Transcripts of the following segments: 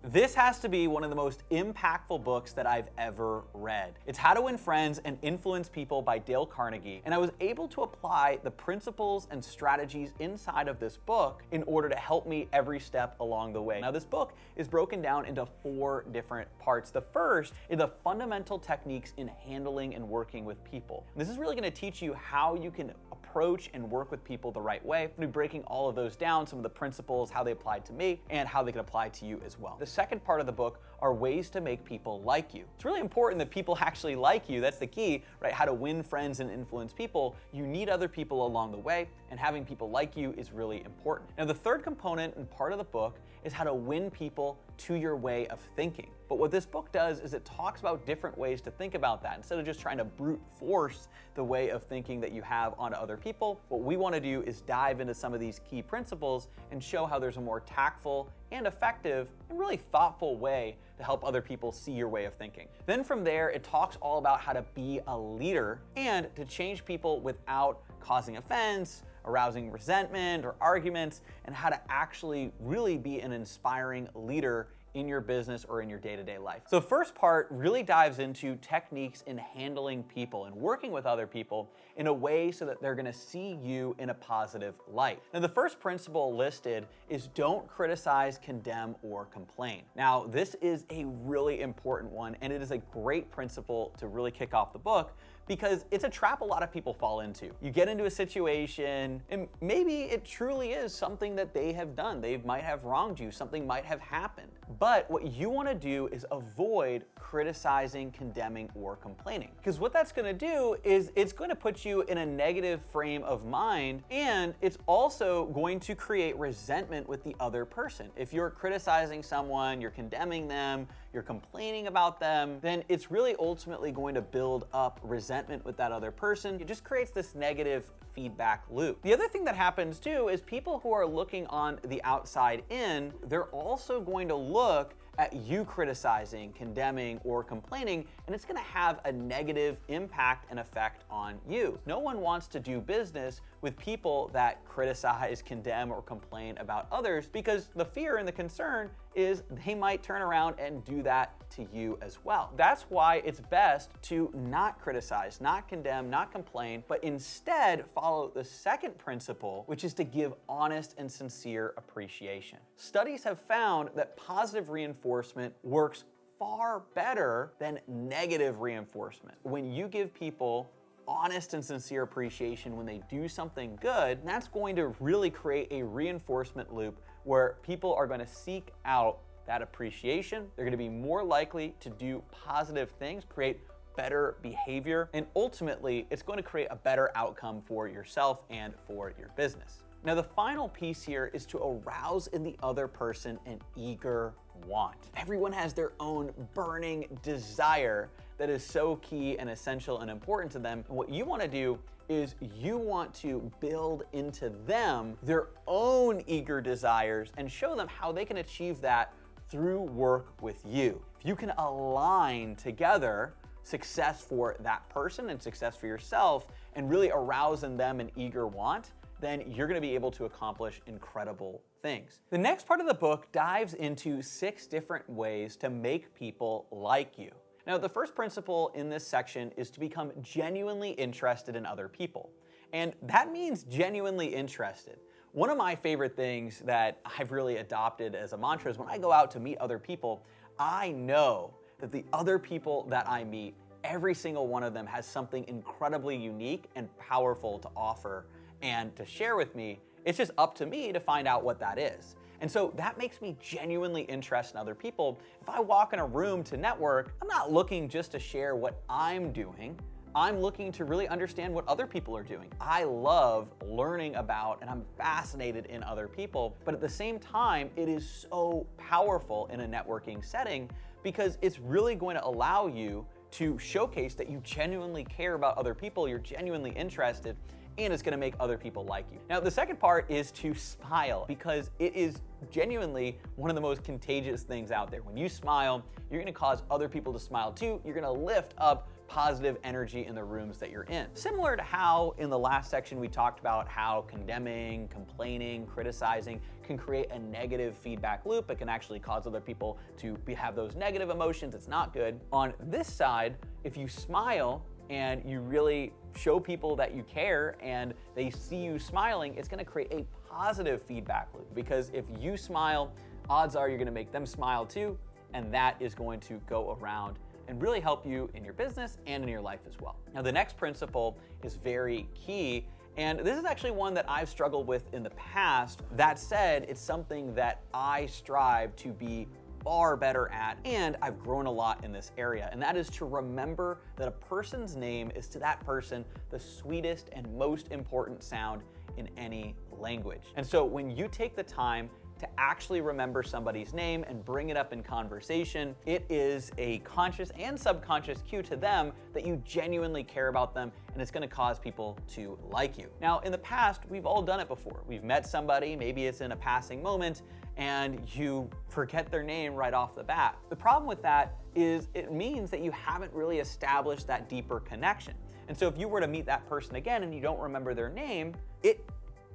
This has to be one of the most impactful books that I've ever read. It's How to Win Friends and Influence People by Dale Carnegie, and I was able to apply the principles and strategies inside of this book in order to help me every step along the way. Now, this book is broken down into 4 different parts. The first is the fundamental techniques in handling and working with people. And this is really going to teach you how you can approach and work with people the right way. We'll be breaking all of those down, some of the principles, how they applied to me, and how they can apply to you as well. The second part of the book are ways to make people like you. It's really important that people actually like you. That's the key, right? How to win friends and influence people. You need other people along the way, and having people like you is really important. Now, the third component and part of the book is how to win people to your way of thinking. But what this book does is it talks about different ways to think about that. Instead of just trying to brute force the way of thinking that you have onto other people, what we want to do is dive into some of these key principles and show how there's a more tactful and effective and really thoughtful way to help other people see your way of thinking. Then from there, it talks all about how to be a leader and to change people without causing offense, arousing resentment or arguments, and how to actually really be an inspiring leader in your business or in your day-to-day life. So the first part really dives into techniques in handling people and working with other people in a way so that they're gonna see you in a positive light. Now, the first principle listed is don't criticize, condemn, or complain. Now, this is a really important one, and it is a great principle to really kick off the book because it's a trap a lot of people fall into. You get into a situation, and maybe it truly is something that they have done. They might have wronged you, something might have happened. But what you wanna do is avoid criticizing, condemning, or complaining. Because what that's gonna do is it's gonna put you in a negative frame of mind, and it's also going to create resentment with the other person. If you're criticizing someone, you're condemning them, you're complaining about them, then it's really ultimately going to build up resentment with that other person. It just creates this negative feedback loop. The other thing that happens too is people who are looking on the outside in, they're also going to look at you criticizing, condemning, or complaining, and it's gonna have a negative impact and effect on you. No one wants to do business with people that criticize, condemn, or complain about others because the fear and the concern is they might turn around and do that to you as well. That's why it's best to not criticize, not condemn, not complain, but instead follow the second principle, which is to give honest and sincere appreciation. Studies have found that positive reinforcement works far better than negative reinforcement. When you give people honest and sincere appreciation when they do something good, that's going to really create a reinforcement loop where people are going to seek out that appreciation. They're going to be more likely to do positive things, create better behavior, and ultimately it's going to create a better outcome for yourself and for your business. Now, the final piece here is to arouse in the other person an eager want. Everyone has their own burning desire that is so key and essential and important to them. And what you want to do is you want to build into them their own eager desires and show them how they can achieve that through work with you. If you can align together success for that person and success for yourself and really arouse in them an eager want, then you're gonna be able to accomplish incredible things. The next part of the book dives into 6 different ways to make people like you. Now, the first principle in this section is to become genuinely interested in other people. And that means genuinely interested. One of my favorite things that I've really adopted as a mantra is when I go out to meet other people, I know that the other people that I meet, every single one of them has something incredibly unique and powerful to offer and to share with me. It's just up to me to find out what that is. And so that makes me genuinely interested in other people. If I walk in a room to network, I'm not looking just to share what I'm doing. I'm looking to really understand what other people are doing. I love learning about and I'm fascinated in other people, but at the same time, it is so powerful in a networking setting because it's really going to allow you to showcase that you genuinely care about other people, you're genuinely interested, and it's gonna make other people like you. Now, the second part is to smile because it is genuinely one of the most contagious things out there. When you smile, you're gonna cause other people to smile too. You're gonna lift up positive energy in the rooms that you're in. Similar to how in the last section we talked about how condemning, complaining, criticizing can create a negative feedback loop. It can actually cause other people to have those negative emotions. It's not good. On this side, if you smile and you really show people that you care and they see you smiling, it's gonna create a positive feedback loop, because if you smile, odds are you're gonna make them smile too, and that is going to go around and really help you in your business and in your life as well. Now, the next principle is very key, and this is actually one that I've struggled with in the past. That said, it's something that I strive to be far better at, and I've grown a lot in this area, and that is to remember that a person's name is to that person the sweetest and most important sound in any language. And so when you take the time to actually remember somebody's name and bring it up in conversation, it is a conscious and subconscious cue to them that you genuinely care about them, and it's gonna cause people to like you. Now, in the past, we've all done it before. We've met somebody, maybe it's in a passing moment, and you forget their name right off the bat. The problem with that is it means that you haven't really established that deeper connection. And so if you were to meet that person again and you don't remember their name, it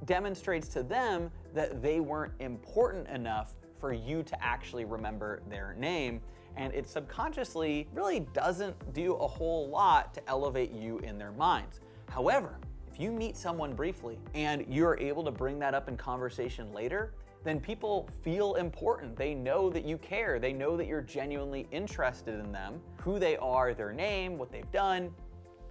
demonstrates to them that they weren't important enough for you to actually remember their name. And it subconsciously really doesn't do a whole lot to elevate you in their minds. However, if you meet someone briefly and you're able to bring that up in conversation later, then people feel important. They know that you care. They know that you're genuinely interested in them, who they are, their name, what they've done.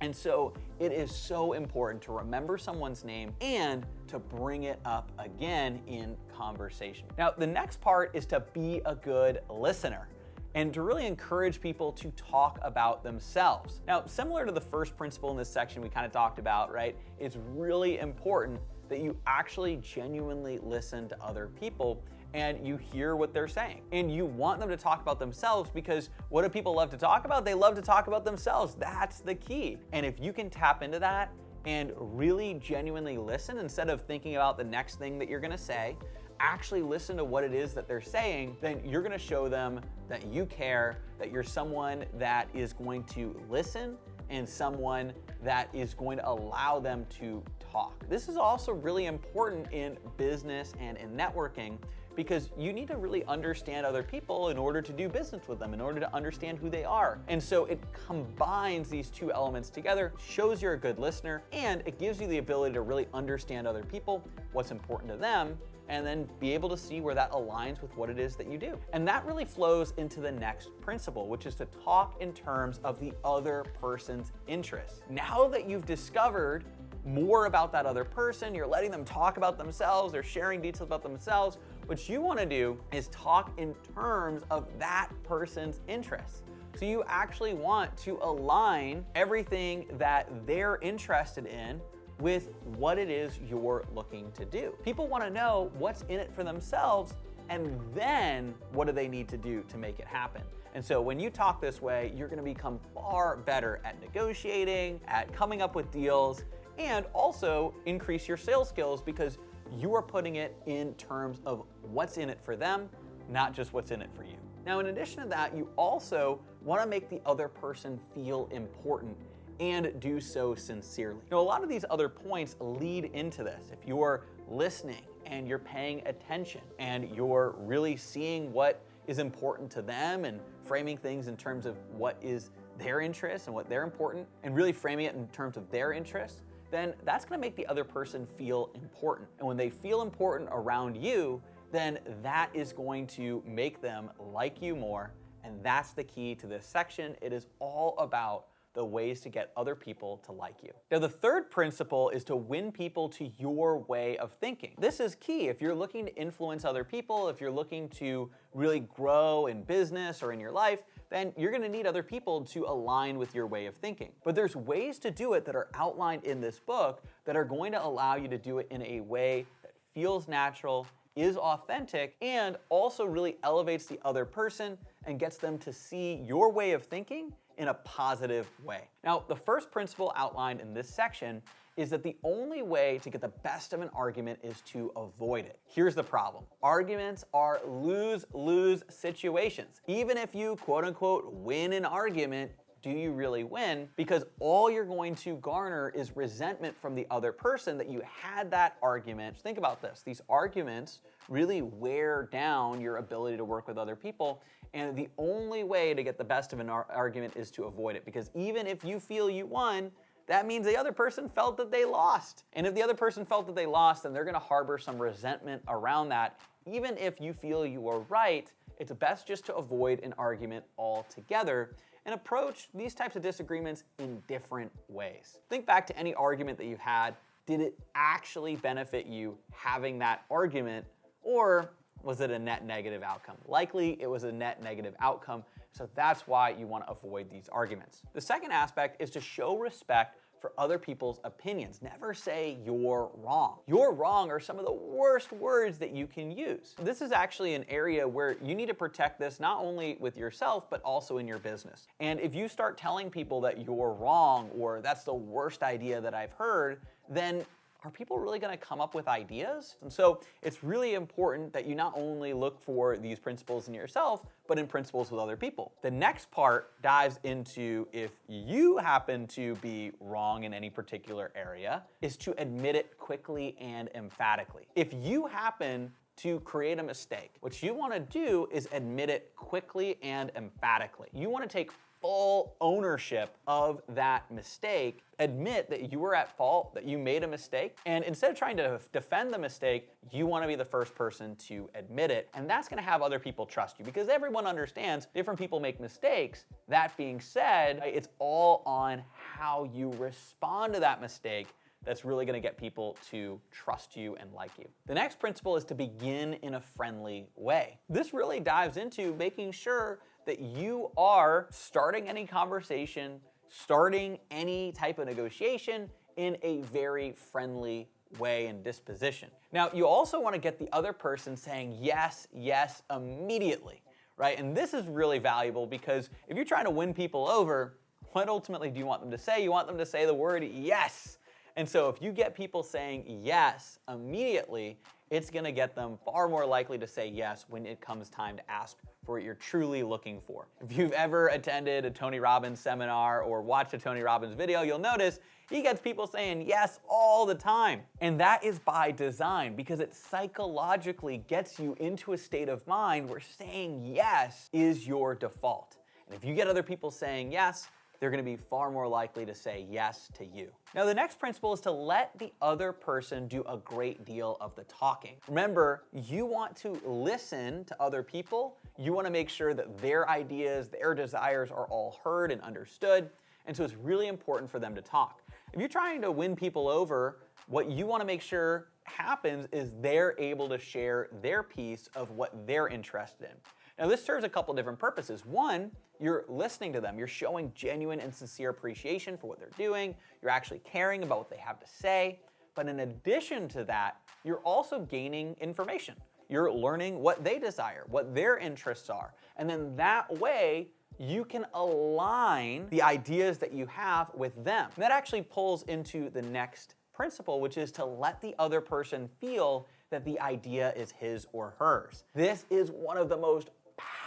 And so it is so important to remember someone's name and to bring it up again in conversation. Now, the next part is to be a good listener and to really encourage people to talk about themselves. Now, similar to the first principle in this section we kind of talked about, right? It's really important that you actually genuinely listen to other people and you hear what they're saying. And you want them to talk about themselves, because what do people love to talk about? They love to talk about themselves. That's the key. And if you can tap into that and really genuinely listen, instead of thinking about the next thing that you're gonna say, actually listen to what it is that they're saying, then you're gonna show them that you care, that you're someone that is going to listen and someone that is going to allow them to talk. This is also really important in business and in networking, because you need to really understand other people in order to do business with them, in order to understand who they are. And so it combines these two elements together, shows you're a good listener, and it gives you the ability to really understand other people, what's important to them, and then be able to see where that aligns with what it is that you do. And that really flows into the next principle, which is to talk in terms of the other person's interests. Now that you've discovered more about that other person, you're letting them talk about themselves, they're sharing details about themselves, what you want to do is talk in terms of that person's interests. So you actually want to align everything that they're interested in with what it is you're looking to do. People want to know what's in it for themselves, and then what do they need to do to make it happen. And so when you talk this way, you're going to become far better at negotiating, at coming up with deals, and also increase your sales skills, because you are putting it in terms of what's in it for them, not just what's in it for you. Now, in addition to that, you also want to make the other person feel important and do so sincerely. Now, a lot of these other points lead into this. If you're listening and you're paying attention and you're really seeing what is important to them and framing things in terms of what is their interest and what they're important, and really framing it in terms of their interests, then that's gonna make the other person feel important. And when they feel important around you, then that is going to make them like you more. And that's the key to this section. It is all about the ways to get other people to like you. Now, the third principle is to win people to your way of thinking. This is key. If you're looking to influence other people, if you're looking to really grow in business or in your life, then you're gonna need other people to align with your way of thinking. But there's ways to do it that are outlined in this book that are going to allow you to do it in a way that feels natural, is authentic, and also really elevates the other person and gets them to see your way of thinking in a positive way. Now, the first principle outlined in this section is that the only way to get the best of an argument is to avoid it. Here's the problem. Arguments are lose-lose situations. Even if you quote unquote win an argument, do you really win? Because all you're going to garner is resentment from the other person that you had that argument. Think about this. These arguments really wear down your ability to work with other people. And the only way to get the best of an argument is to avoid it. Because even if you feel you won, that means the other person felt that they lost. And if the other person felt that they lost, then they're going to harbor some resentment around that. Even if you feel you were right, it's best just to avoid an argument altogether and approach these types of disagreements in different ways. Think back to any argument that you had. Did it actually benefit you having that argument, or was it a net negative outcome? Likely it was a net negative outcome, so that's why you want to avoid these arguments. The second aspect is to show respect for other people's opinions. Never say you're wrong. You're wrong are some of the worst words that you can use. This is actually an area where you need to protect this not only with yourself, but also in your business. And if you start telling people that you're wrong or that's the worst idea that I've heard, then are people really going to come up with ideas? And so it's really important that you not only look for these principles in yourself, but in principles with other people. The next part dives into if you happen to be wrong in any particular area, is to admit it quickly and emphatically. If you happen to create a mistake, what you want to do is admit it quickly and emphatically. You want to take full ownership of that mistake, admit that you were at fault, that you made a mistake, and instead of trying to defend the mistake, you want to be the first person to admit it, and that's going to have other people trust you because everyone understands different people make mistakes. That being said, it's all on how you respond to that mistake that's really going to get people to trust you and like you. The next principle is to begin in a friendly way. This really dives into making sure that you are starting any conversation, starting any type of negotiation in a very friendly way and disposition. Now, you also want to get the other person saying yes, yes immediately, right? And this is really valuable because if you're trying to win people over, what ultimately do you want them to say? You want them to say the word yes. And so if you get people saying yes immediately, it's going to get them far more likely to say yes when it comes time to ask for what you're truly looking for. If you've ever attended a Tony Robbins seminar or watched a Tony Robbins video, you'll notice he gets people saying yes all the time. And that is by design because it psychologically gets you into a state of mind where saying yes is your default. And if you get other people saying yes, they're going to be far more likely to say yes to you. Now, the next principle is to let the other person do a great deal of the talking. Remember, you want to listen to other people. You want to make sure that their ideas, their desires are all heard and understood. And so it's really important for them to talk. If you're trying to win people over, what you want to make sure happens is they're able to share their piece of what they're interested in. Now, this serves a couple different purposes. One, you're listening to them. You're showing genuine and sincere appreciation for what they're doing. You're actually caring about what they have to say. But in addition to that, you're also gaining information. You're learning what they desire, what their interests are. And then that way, you can align the ideas that you have with them. And that actually pulls into the next principle, which is to let the other person feel that the idea is his or hers. This is one of the most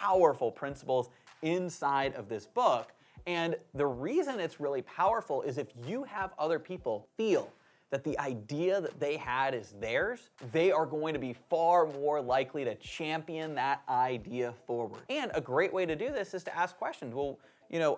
powerful principles inside of this book. And the reason it's really powerful is if you have other people feel that the idea that they had is theirs, they are going to be far more likely to champion that idea forward. And a great way to do this is to ask questions. Well,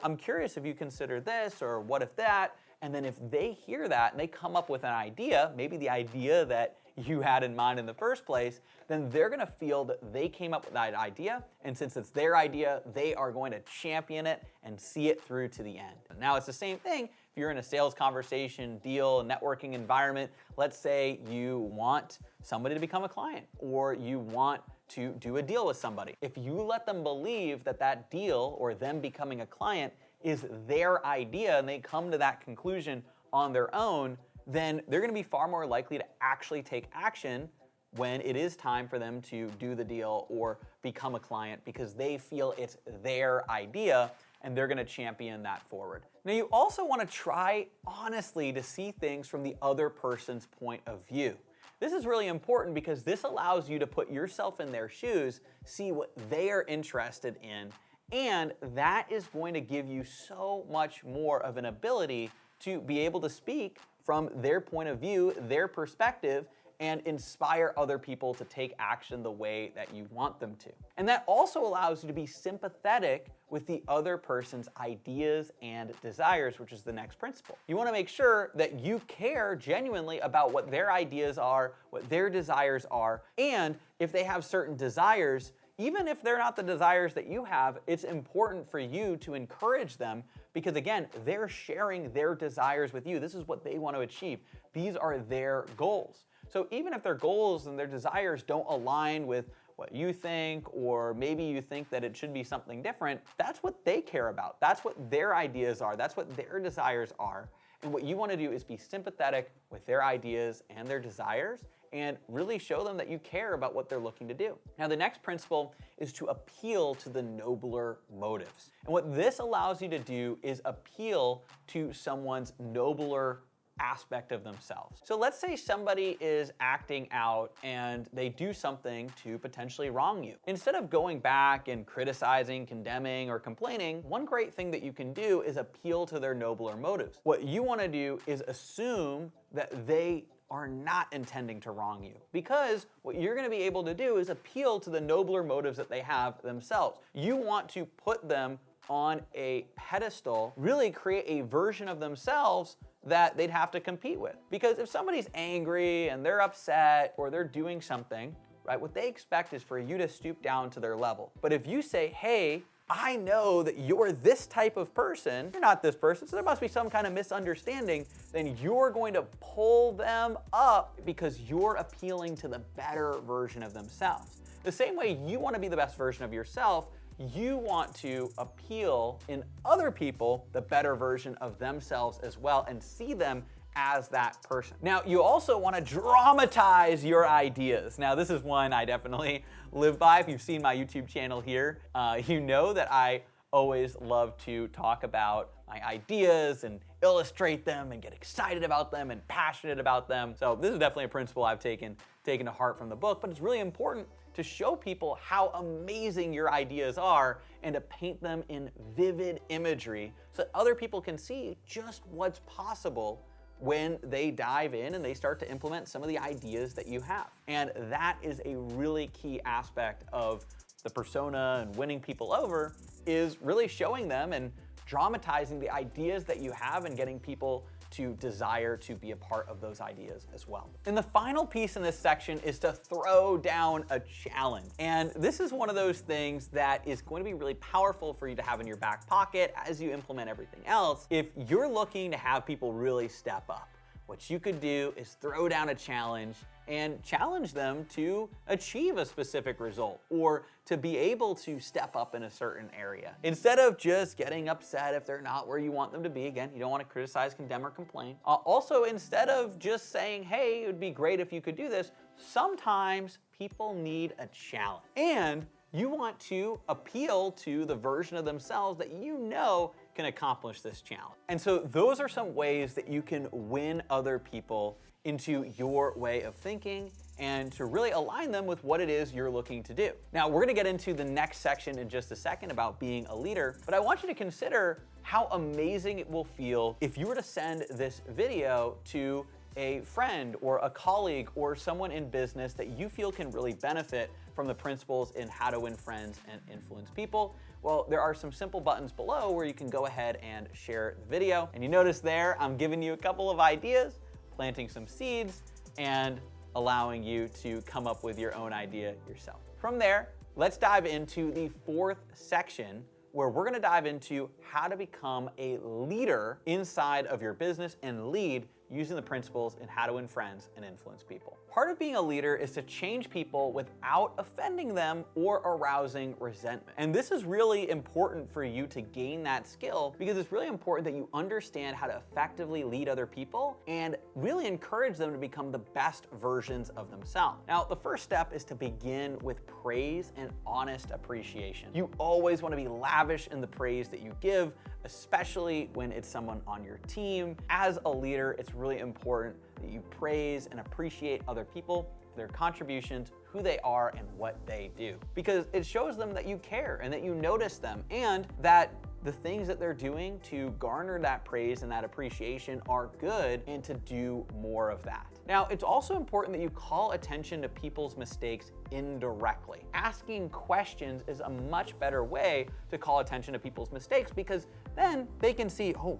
I'm curious if you consider this or what if that? And then if they hear that and they come up with an idea, maybe the idea that you had in mind in the first place, then they're going to feel that they came up with that idea. And since it's their idea, they are going to champion it and see it through to the end. Now, it's the same thing if you're in a sales conversation, deal, networking environment. Let's say you want somebody to become a client or you want to do a deal with somebody. If you let them believe that that deal or them becoming a client is their idea and they come to that conclusion on their own, then they're going to be far more likely to actually take action when it is time for them to do the deal or become a client because they feel it's their idea and they're going to champion that forward. Now, you also want to try honestly to see things from the other person's point of view. This is really important because this allows you to put yourself in their shoes, see what they are interested in, And that is going to give you so much more of an ability to be able to speak from their point of view, their perspective, and inspire other people to take action the way that you want them to. And that also allows you to be sympathetic with the other person's ideas and desires, which is the next principle. You want to make sure that you care genuinely about what their ideas are, what their desires are, and if they have certain desires, even if they're not the desires that you have, it's important for you to encourage them because, again, they're sharing their desires with you. This is what they want to achieve. These are their goals. So even if their goals and their desires don't align with what you think, or maybe you think that it should be something different, that's what they care about. That's what their ideas are. That's what their desires are. And what you want to do is be sympathetic with their ideas and their desires and really show them that you care about what they're looking to do. Now, the next principle is to appeal to the nobler motives. And what this allows you to do is appeal to someone's nobler aspect of themselves. So let's say somebody is acting out and they do something to potentially wrong you. Instead of going back and criticizing, condemning, or complaining, one great thing that you can do is appeal to their nobler motives. What you want to do is assume that they are not intending to wrong you, because what you're going to be able to do is appeal to the nobler motives that they have themselves. You want to put them on a pedestal, really create a version of themselves that they'd have to compete with. Because if somebody's angry and they're upset or they're doing something, right, what they expect is for you to stoop down to their level. But if you say, hey, I know that you're this type of person, you're not this person, so there must be some kind of misunderstanding, then you're going to pull them up because you're appealing to the better version of themselves. The same way you want to be the best version of yourself, you want to appeal in other people the better version of themselves as well and see them as that person. Now, you also want to dramatize your ideas. Now, this is one I definitely live by. If you've seen my YouTube channel here, you know that I always love to talk about my ideas and illustrate them and get excited about them and passionate about them. So this is definitely a principle I've taken to heart from the book, but it's really important to show people how amazing your ideas are and to paint them in vivid imagery so that other people can see just what's possible when they dive in and they start to implement some of the ideas that you have. And that is a really key aspect of the persona and winning people over, is really showing them and dramatizing the ideas that you have and getting people to desire to be a part of those ideas as well. And the final piece in this section is to throw down a challenge. And this is one of those things that is going to be really powerful for you to have in your back pocket as you implement everything else. If you're looking to have people really step up, what you could do is throw down a challenge and challenge them to achieve a specific result or to be able to step up in a certain area. Instead of just getting upset if they're not where you want them to be, again, you don't want to criticize, condemn, or complain. Also, instead of just saying, hey, it would be great if you could do this, sometimes people need a challenge. And you want to appeal to the version of themselves that you know can accomplish this challenge. And so those are some ways that you can win other people into your way of thinking and to really align them with what it is you're looking to do. Now, we're gonna get into the next section in just a second about being a leader, but I want you to consider how amazing it will feel if you were to send this video to a friend or a colleague or someone in business that you feel can really benefit from the principles in how to win friends and influence people. Well, there are some simple buttons below where you can go ahead and share the video. And you notice there, I'm giving you a couple of ideas, planting some seeds, and allowing you to come up with your own idea yourself. From there, let's dive into the fourth section, where we're gonna dive into how to become a leader inside of your business and lead using the principles in how to win friends and influence people. Part of being a leader is to change people without offending them or arousing resentment. And this is really important for you to gain that skill, because it's really important that you understand how to effectively lead other people and really encourage them to become the best versions of themselves. Now, the first step is to begin with praise and honest appreciation. You always want to be lavish in the praise that you give, especially when it's someone on your team. As a leader, it's really important that you praise and appreciate other people their contributions, who they are, and what they do. Because it shows them that you care and that you notice them, and that the things that they're doing to garner that praise and that appreciation are good, and to do more of that. Now, it's also important that you call attention to people's mistakes indirectly. Asking questions is a much better way to call attention to people's mistakes, because then they can see, oh,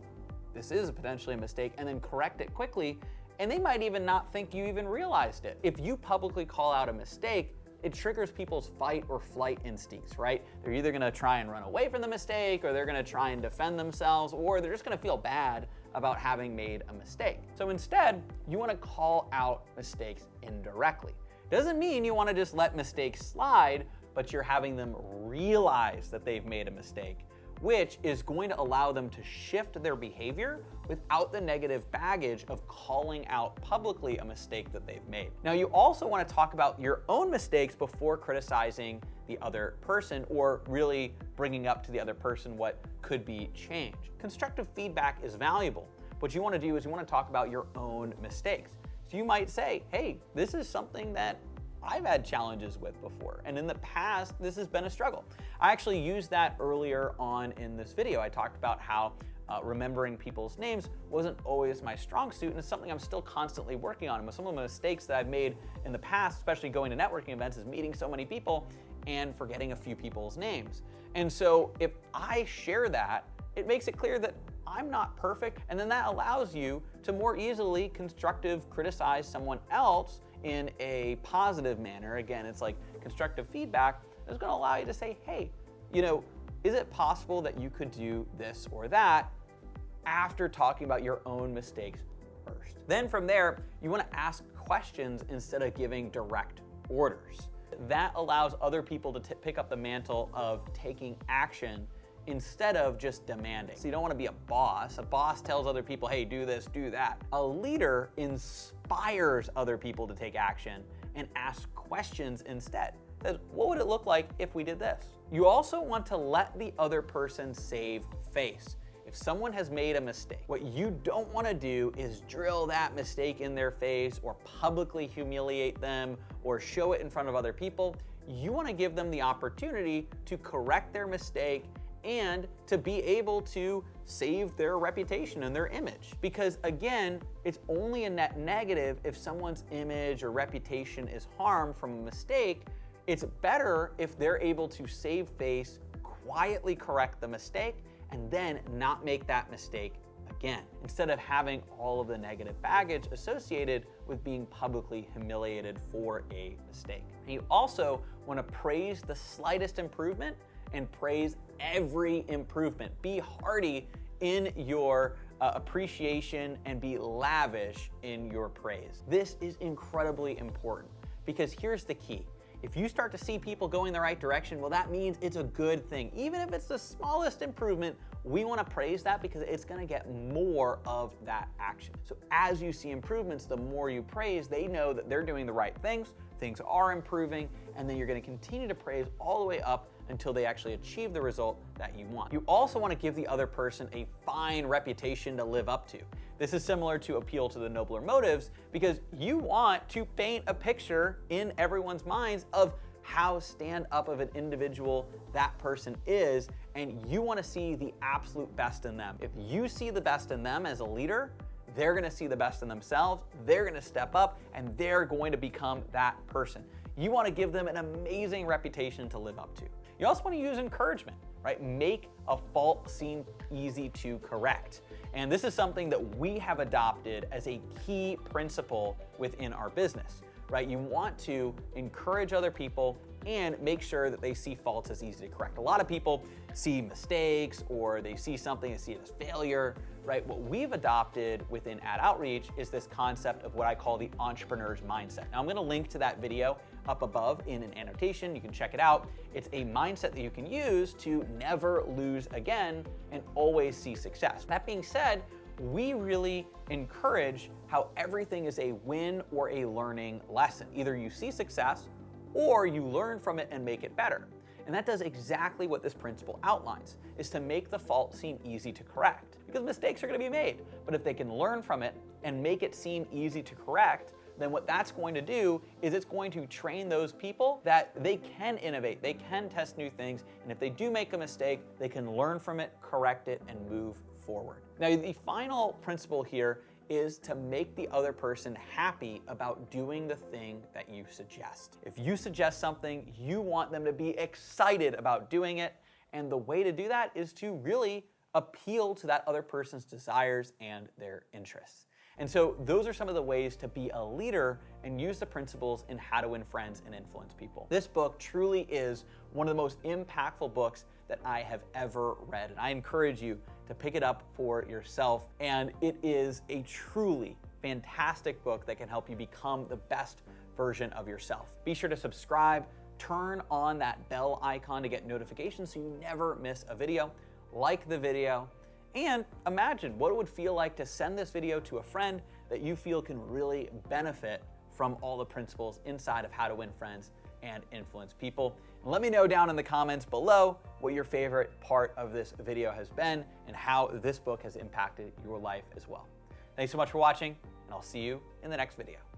this is potentially a mistake, and then correct it quickly, and they might even not think you even realized it. If you publicly call out a mistake, it triggers people's fight or flight instincts, right? They're either gonna try and run away from the mistake, or they're gonna try and defend themselves, or they're just gonna feel bad about having made a mistake. So instead, you wanna call out mistakes indirectly. Doesn't mean you wanna just let mistakes slide, but you're having them realize that they've made a mistake, which is going to allow them to shift their behavior without the negative baggage of calling out publicly a mistake that they've made. Now, you also want to talk about your own mistakes before criticizing the other person, or really bringing up to the other person what could be changed. Constructive feedback is valuable. What you want to do is you want to talk about your own mistakes. So you might say, hey, this is something that I've had challenges with before, and in the past, this has been a struggle. I actually used that earlier on in this video. I talked about how remembering people's names wasn't always my strong suit, and it's something I'm still constantly working on. And some of the mistakes that I've made in the past, especially going to networking events, is meeting so many people and forgetting a few people's names. And so if I share that, it makes it clear that I'm not perfect, and then that allows you to more easily constructive criticize someone else in a positive manner. Again, it's like constructive feedback is going to allow you to say, hey, is it possible that you could do this or that, after talking about your own mistakes first. Then from there, you want to ask questions instead of giving direct orders. That allows other people to pick up the mantle of taking action instead of just demanding. So you don't want to be a boss. A boss tells other people, hey, do this, do that. A leader inspires other people to take action and ask questions instead. What would it look like if we did this? You also want to let the other person save face. If someone has made a mistake, what you don't want to do is drill that mistake in their face, or publicly humiliate them, or show it in front of other people. You want to give them the opportunity to correct their mistake and to be able to save their reputation and their image. Because again, it's only a net negative if someone's image or reputation is harmed from a mistake. It's better if they're able to save face, quietly correct the mistake, and then not make that mistake again, instead of having all of the negative baggage associated with being publicly humiliated for a mistake. And you also want to praise the slightest improvement and praise every improvement. Be hearty in your appreciation and be lavish in your praise. This is incredibly important, because here's the key. If you start to see people going the right direction, well, that means it's a good thing. Even if it's the smallest improvement, we want to praise that, because it's going to get more of that action. So as you see improvements, the more you praise, they know that they're doing the right things are improving, and then you're going to continue to praise all the way up until they actually achieve the result that you want. You also want to give the other person a fine reputation to live up to. This is similar to appeal to the nobler motives, because you want to paint a picture in everyone's minds of how stand up of an individual that person is, and you want to see the absolute best in them. If you see the best in them as a leader, they're going to see the best in themselves, they're going to step up, and they're going to become that person. You want to give them an amazing reputation to live up to. You also want to use encouragement, right? Make a fault seem easy to correct. And this is something that we have adopted as a key principle within our business, right? You want to encourage other people and make sure that they see faults as easy to correct. A lot of people see mistakes, or they see something and see it as failure, right? What we've adopted within Ad Outreach is this concept of what I call the entrepreneur's mindset. Now, I'm going to link to that video up above in an annotation. You can check it out. It's a mindset that you can use to never lose again and always see success. That being said, we really encourage how everything is a win or a learning lesson. Either you see success or you learn from it and make it better. And that does exactly what this principle outlines, is to make the fault seem easy to correct. Because mistakes are going to be made, but if they can learn from it and make it seem easy to correct, then what that's going to do is it's going to train those people that they can innovate, they can test new things, and if they do make a mistake, they can learn from it, correct it, and move forward. Now, the final principle here is to make the other person happy about doing the thing that you suggest. If you suggest something, you want them to be excited about doing it, and the way to do that is to really appeal to that other person's desires and their interests. And so those are some of the ways to be a leader and use the principles in How to Win Friends and Influence People. This book truly is one of the most impactful books that I have ever read, and I encourage you to pick it up for yourself. And it is a truly fantastic book that can help you become the best version of yourself. Be sure to subscribe, turn on that bell icon to get notifications so you never miss a video, like the video, and imagine what it would feel like to send this video to a friend that you feel can really benefit from all the principles inside of How to Win Friends and Influence People. And let me know down in the comments below what your favorite part of this video has been and how this book has impacted your life as well. Thanks so much for watching, and I'll see you in the next video.